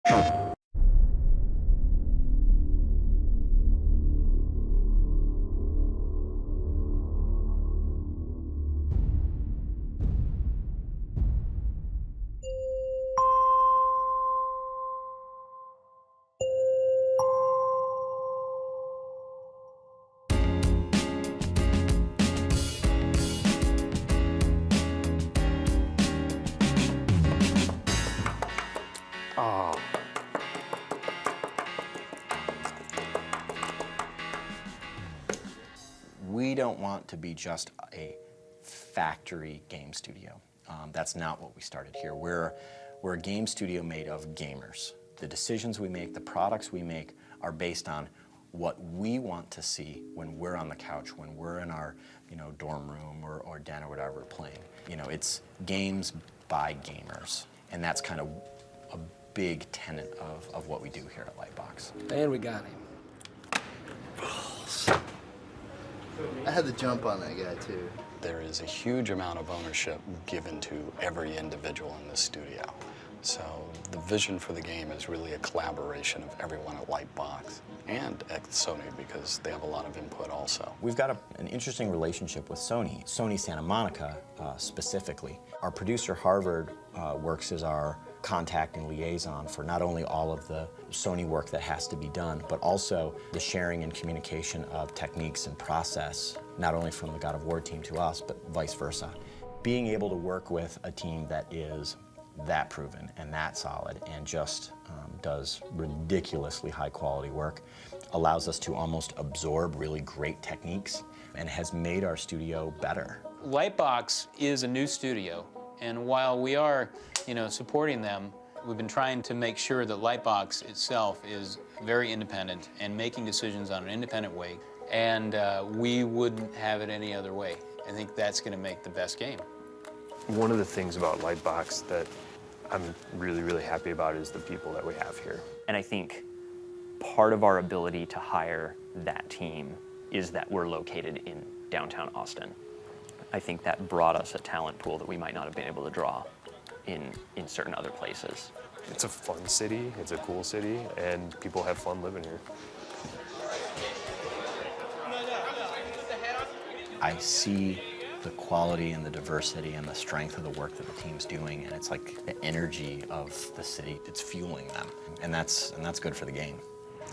Oh. We don't want to be just a factory game studio. That's not what we started here. We're a game studio made of gamers. The decisions we make, the products we make are based on what we want to see when we're on the couch, when we're in our dorm room or den or whatever we're playing. It's games by gamers, and that's kind of a big tenet of what we do here at Lightbox. And we got him. I had the jump on that guy, too. There is a huge amount of ownership given to every individual in this studio. So the vision for the game is really a collaboration of everyone at Lightbox and at Sony, because they have a lot of input also. We've got an interesting relationship with Sony Santa Monica specifically. Our producer, Harvard, works as our contact and liaison for not only all of the Sony work that has to be done, but also the sharing and communication of techniques and process, not only from the God of War team to us, but vice versa. Being able to work with a team that is that proven and that solid and just does ridiculously high quality work allows us to almost absorb really great techniques and has made our studio better. Lightbox is a new studio, and while we are, supporting them, we've been trying to make sure that Lightbox itself is very independent and making decisions on an independent way, and we wouldn't have it any other way. I think that's going to make the best game. One of the things about Lightbox that I'm really, really happy about is the people that we have here. And I think part of our ability to hire that team is that we're located in downtown Austin. I think that brought us a talent pool that we might not have been able to draw in certain other places. It's a fun city, it's a cool city, and people have fun living here. I see the quality and the diversity and the strength of the work that the team's doing, and it's like the energy of the city, it's fueling them, and that's good for the game.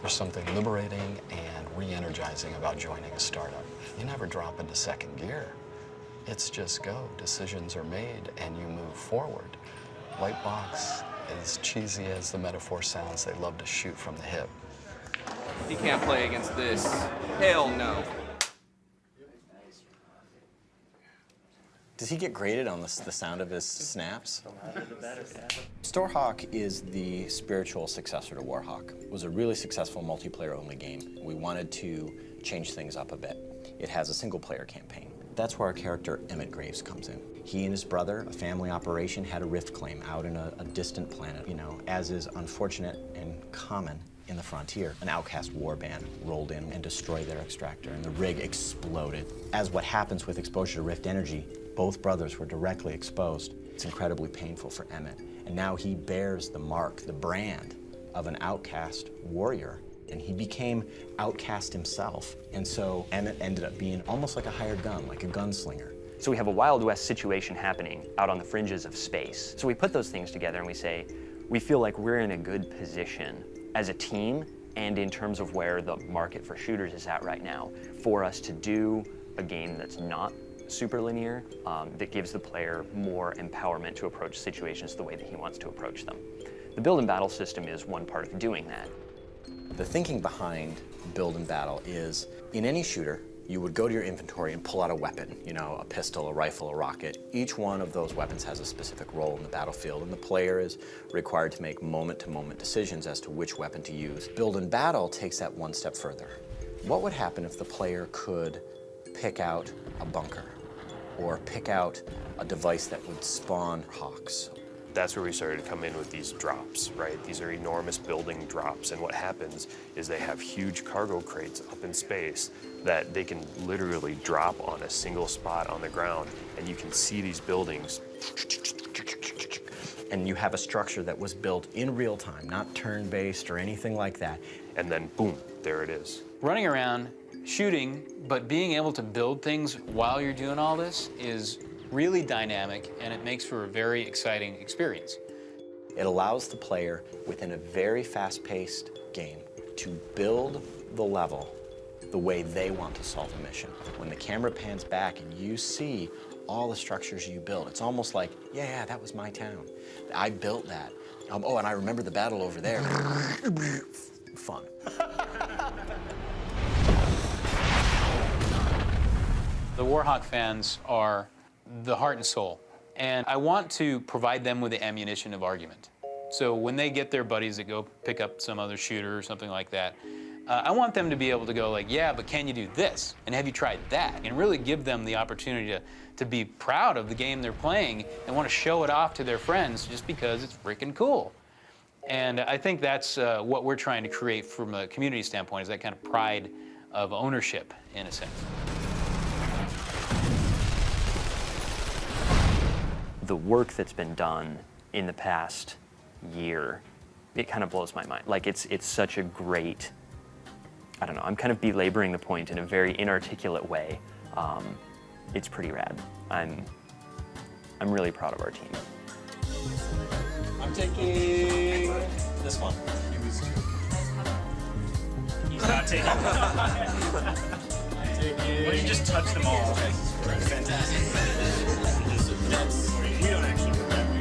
There's something liberating and re-energizing about joining a startup. You never drop into second gear. It's just go. Decisions are made and you move forward. Lightbox, as cheesy as the metaphor sounds, they love to shoot from the hip. He can't play against this. Hell no. Does he get graded on the sound of his snaps? Starhawk is the spiritual successor to Warhawk. It was a really successful multiplayer-only game. We wanted to change things up a bit. It has a single-player campaign. That's where our character Emmett Graves comes in. He and his brother, a family operation, had a rift claim out in a distant planet. As is unfortunate and common in the frontier, an outcast warband rolled in and destroyed their extractor, and the rig exploded. As what happens with exposure to rift energy, both brothers were directly exposed. It's incredibly painful for Emmett, and now he bears the mark, the brand of an outcast warrior, and he became outcast himself. And so Emmett ended up being almost like a hired gun, like a gunslinger. So we have a Wild West situation happening out on the fringes of space. So we put those things together and we say, we feel like we're in a good position as a team and in terms of where the market for shooters is at right now, for us to do a game that's not super linear, that gives the player more empowerment to approach situations the way that he wants to approach them. The build and battle system is one part of doing that. The thinking behind build and battle is, in any shooter, you would go to your inventory and pull out a weapon, a pistol, a rifle, a rocket. Each one of those weapons has a specific role in the battlefield, and the player is required to make moment-to-moment decisions as to which weapon to use. Build and battle takes that one step further. What would happen if the player could pick out a bunker or pick out a device that would spawn hawks? That's where we started to come in with these drops, right? These are enormous building drops, and what happens is they have huge cargo crates up in space that they can literally drop on a single spot on the ground, and you can see these buildings and you have a structure that was built in real time, not turn-based or anything like that. And then boom, there it is. Running around, shooting, but being able to build things while you're doing all this is really dynamic, and it makes for a very exciting experience. It allows the player, within a very fast-paced game, to build the level the way they want to solve a mission. When the camera pans back and you see all the structures you built, it's almost like, yeah, that was my town. I built that. Oh, and I remember the battle over there. Fun. The Warhawk fans are the heart and soul, and I want to provide them with the ammunition of argument. So when they get their buddies that go pick up some other shooter or something like that, I want them to be able to go like, yeah, but can you do this? And have you tried that? And really give them the opportunity to be proud of the game they're playing and want to show it off to their friends just because it's freaking cool. And I think that's what we're trying to create from a community standpoint, is that kind of pride of ownership, in a sense. The work that's been done in the past year, it kind of blows my mind. Like, it's such a great, I don't know, I'm kind of belaboring the point in a very inarticulate way. It's pretty rad. I'm really proud of our team. I'm taking this one. He's not taking Well, you just touched them all. Fantastic. We don't actually work that way.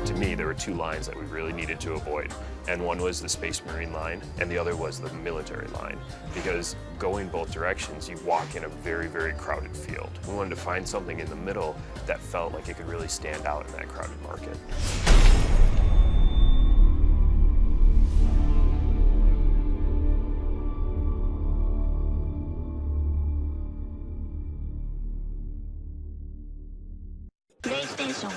To me, there were two lines that we really needed to avoid. And one was the Space Marine line, and the other was the military line. Because going both directions, you walk in a very, very crowded field. We wanted to find something in the middle that felt like it could really stand out in that crowded market. PlayStation